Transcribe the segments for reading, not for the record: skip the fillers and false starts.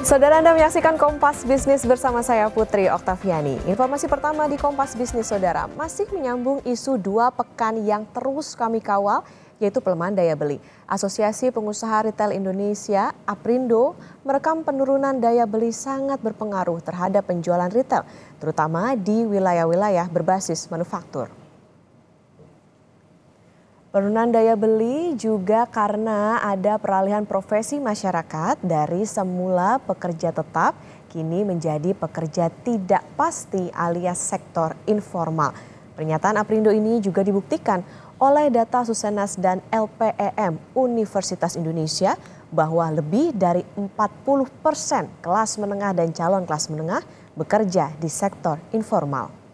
Saudara, Anda menyaksikan Kompas Bisnis bersama saya Putri Oktaviani. Informasi pertama di Kompas Bisnis, Saudara, masih menyambung isu 2 pekan yang terus kami kawal, yaitu pelemahan daya beli. Asosiasi Pengusaha Retail Indonesia, APRindo, merekam penurunan daya beli sangat berpengaruh terhadap penjualan retail, terutama di wilayah-wilayah berbasis manufaktur. Penurunan daya beli juga karena ada peralihan profesi masyarakat dari semula pekerja tetap kini menjadi pekerja tidak pasti alias sektor informal. Pernyataan APRindo ini juga dibuktikan oleh data Susenas dan LPEM Universitas Indonesia bahwa lebih dari 40% kelas menengah dan calon kelas menengah bekerja di sektor informal.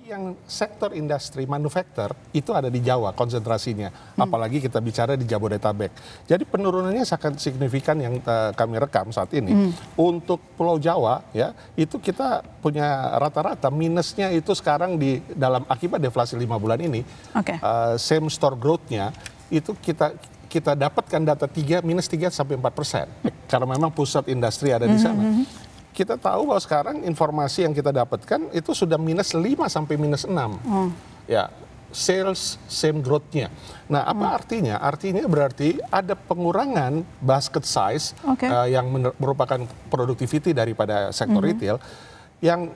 Yang sektor industri manufaktur itu ada di Jawa konsentrasinya, apalagi kita bicara di Jabodetabek. Jadi penurunannya sangat signifikan yang kami rekam saat ini. Untuk Pulau Jawa ya, itu kita punya rata-rata minusnya itu sekarang di dalam akibat deflasi 5 bulan ini. Same store growth-nya itu kita dapatkan data minus 3 sampai 4%. Karena memang pusat industri ada di sana. Kita tahu bahwa sekarang informasi yang kita dapatkan itu sudah minus 5 sampai minus 6. Ya, sales same growth-nya. Nah, apa artinya? Artinya berarti ada pengurangan basket size yang merupakan productivity daripada sektor retail yang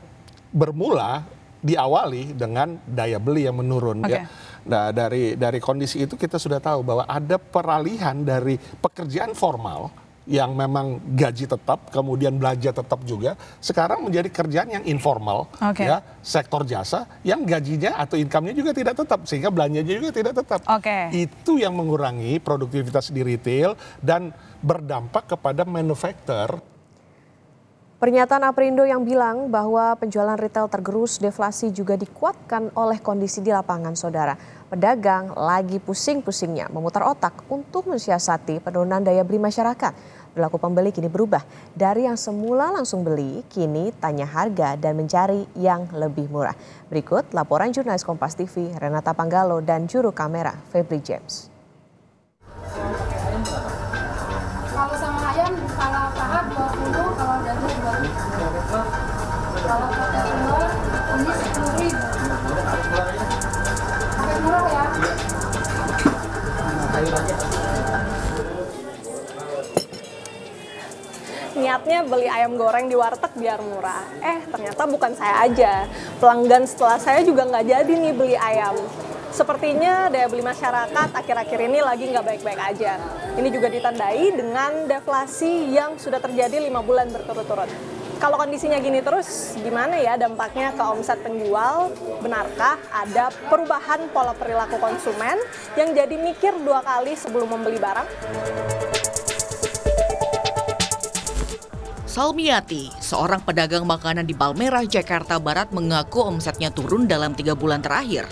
bermula diawali dengan daya beli yang menurun ya. Nah, dari kondisi itu kita sudah tahu bahwa ada peralihan dari pekerjaan formal yang memang gaji tetap, kemudian belanja tetap juga, sekarang menjadi kerjaan yang informal, ya, sektor jasa, yang gajinya atau income-nya juga tidak tetap, sehingga belanjanya juga tidak tetap. Itu yang mengurangi produktivitas di retail dan berdampak kepada manufaktur. Pernyataan APRindo yang bilang bahwa penjualan retail tergerus deflasi juga dikuatkan oleh kondisi di lapangan, Saudara. Pedagang lagi pusing-pusingnya memutar otak untuk mensiasati penurunan daya beli masyarakat. Perilaku pembeli kini berubah. Dari yang semula langsung beli, kini tanya harga dan mencari yang lebih murah. Berikut laporan jurnalis Kompas TV Renata Panggalo dan juru kamera Febri James. Kalau sama ayam, kalau paha 20, kalau daging 20. Kalau pada telur, ini 10.000. Agak murah ya. Niatnya beli ayam goreng di warteg biar murah. Ternyata bukan saya aja. Pelanggan setelah saya juga nggak jadi nih beli ayam. Sepertinya daya beli masyarakat akhir-akhir ini lagi nggak baik-baik aja. Ini juga ditandai dengan deflasi yang sudah terjadi 5 bulan berturut-turut. Kalau kondisinya gini terus, gimana ya dampaknya ke omset penjual? Benarkah ada perubahan pola perilaku konsumen yang jadi mikir 2 kali sebelum membeli barang? Salmiati, seorang pedagang makanan di Palmerah, Jakarta Barat, mengaku omsetnya turun dalam 3 bulan terakhir.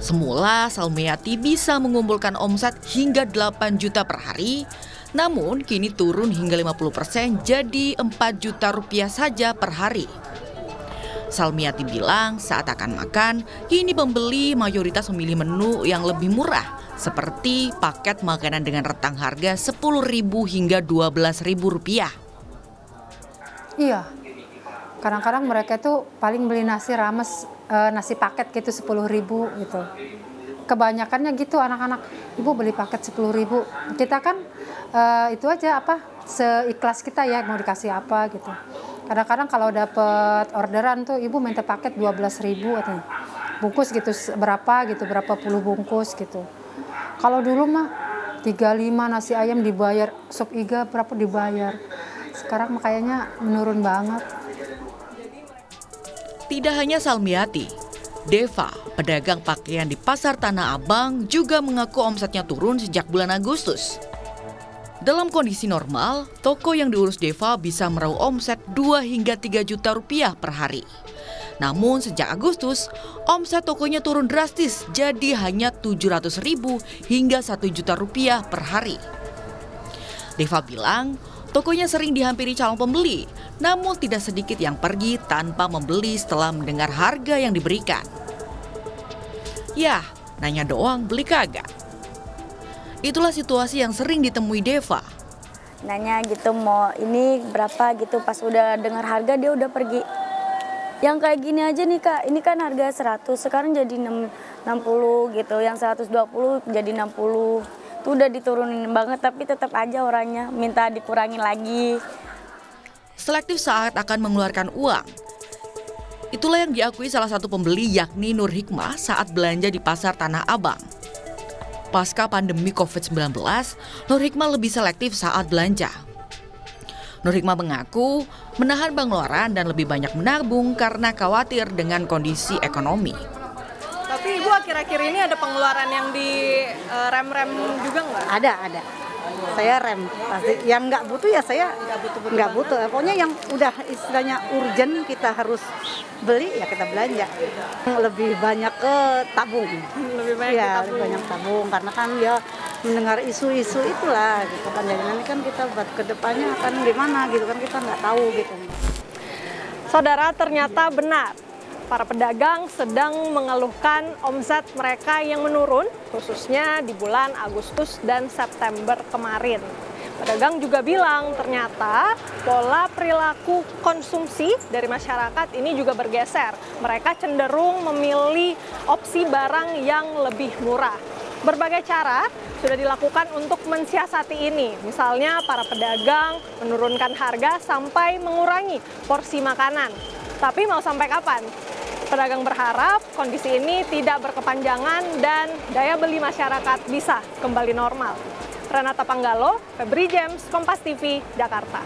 Semula, Salmiati bisa mengumpulkan omset hingga 8 juta per hari, namun kini turun hingga 50% jadi 4 juta rupiah saja per hari. Salmiati bilang saat akan makan, kini pembeli mayoritas memilih menu yang lebih murah, seperti paket makanan dengan rentang harga Rp10.000 hingga Rp12.000. Iya, kadang-kadang mereka tuh paling beli nasi rames, nasi paket gitu 10.000 gitu. Kebanyakannya gitu anak-anak, ibu beli paket 10.000. Kita kan itu aja seikhlas kita ya mau dikasih apa gitu. Kadang-kadang kalau dapet orderan tuh ibu minta paket 12.000 atau bungkus gitu berapa puluh bungkus gitu. Kalau dulu mah 35 nasi ayam dibayar, sop iga berapa dibayar. Sekarang kayaknya menurun banget. Tidak hanya Salmiati, Deva, pedagang pakaian di Pasar Tanah Abang, juga mengaku omsetnya turun sejak bulan Agustus. Dalam kondisi normal, toko yang diurus Deva bisa meraup omset 2 hingga 3 juta rupiah per hari. Namun sejak Agustus, omset tokonya turun drastis jadi hanya 700.000 hingga 1 juta rupiah per hari. Deva bilang, tokonya sering dihampiri calon pembeli, namun tidak sedikit yang pergi tanpa membeli setelah mendengar harga yang diberikan. Yah, nanya doang beli kagak. Itulah situasi yang sering ditemui Deva. nanya gitu mau ini berapa gitu, pas udah dengar harga dia udah pergi. Yang kayak gini aja nih Kak, ini kan harga 100, sekarang jadi 60 gitu, yang 120 jadi 60. Itu udah diturunin banget, tapi tetap aja orangnya minta dikurangin lagi. Selektif saat akan mengeluarkan uang. Itulah yang diakui salah satu pembeli yakni Nur Hikmah saat belanja di Pasar Tanah Abang. Pasca pandemi COVID-19, Nur Hikmah lebih selektif saat belanja. Nur Hikmah mengaku menahan pengeluaran dan lebih banyak menabung karena khawatir dengan kondisi ekonomi. Tapi Ibu akhir-akhir ini ada pengeluaran yang di rem-rem juga nggak? Ada. Saya rem pasti. Yang nggak butuh ya saya nggak butuh. Pokoknya yang udah istilahnya urgent kita harus beli ya kita belanja. Lebih banyak ke tabung. Lebih banyak ya, tabung. lebih banyak tabung karena kan ya mendengar isu-isu itulah gitu kan. Jadi nanti kan kita buat kedepannya akan gimana gitu kan kita nggak tahu gitu. Saudara, ternyata benar. Para pedagang sedang mengeluhkan omset mereka yang menurun, khususnya di bulan Agustus dan September kemarin. Pedagang juga bilang ternyata pola perilaku konsumsi dari masyarakat ini juga bergeser. Mereka cenderung memilih opsi barang yang lebih murah. Berbagai cara sudah dilakukan untuk mensiasati ini. Misalnya para pedagang menurunkan harga sampai mengurangi porsi makanan. Tapi mau sampai kapan? Pedagang berharap kondisi ini tidak berkepanjangan dan daya beli masyarakat bisa kembali normal. Renata Panggalo, Febri James, Kompas TV, Jakarta.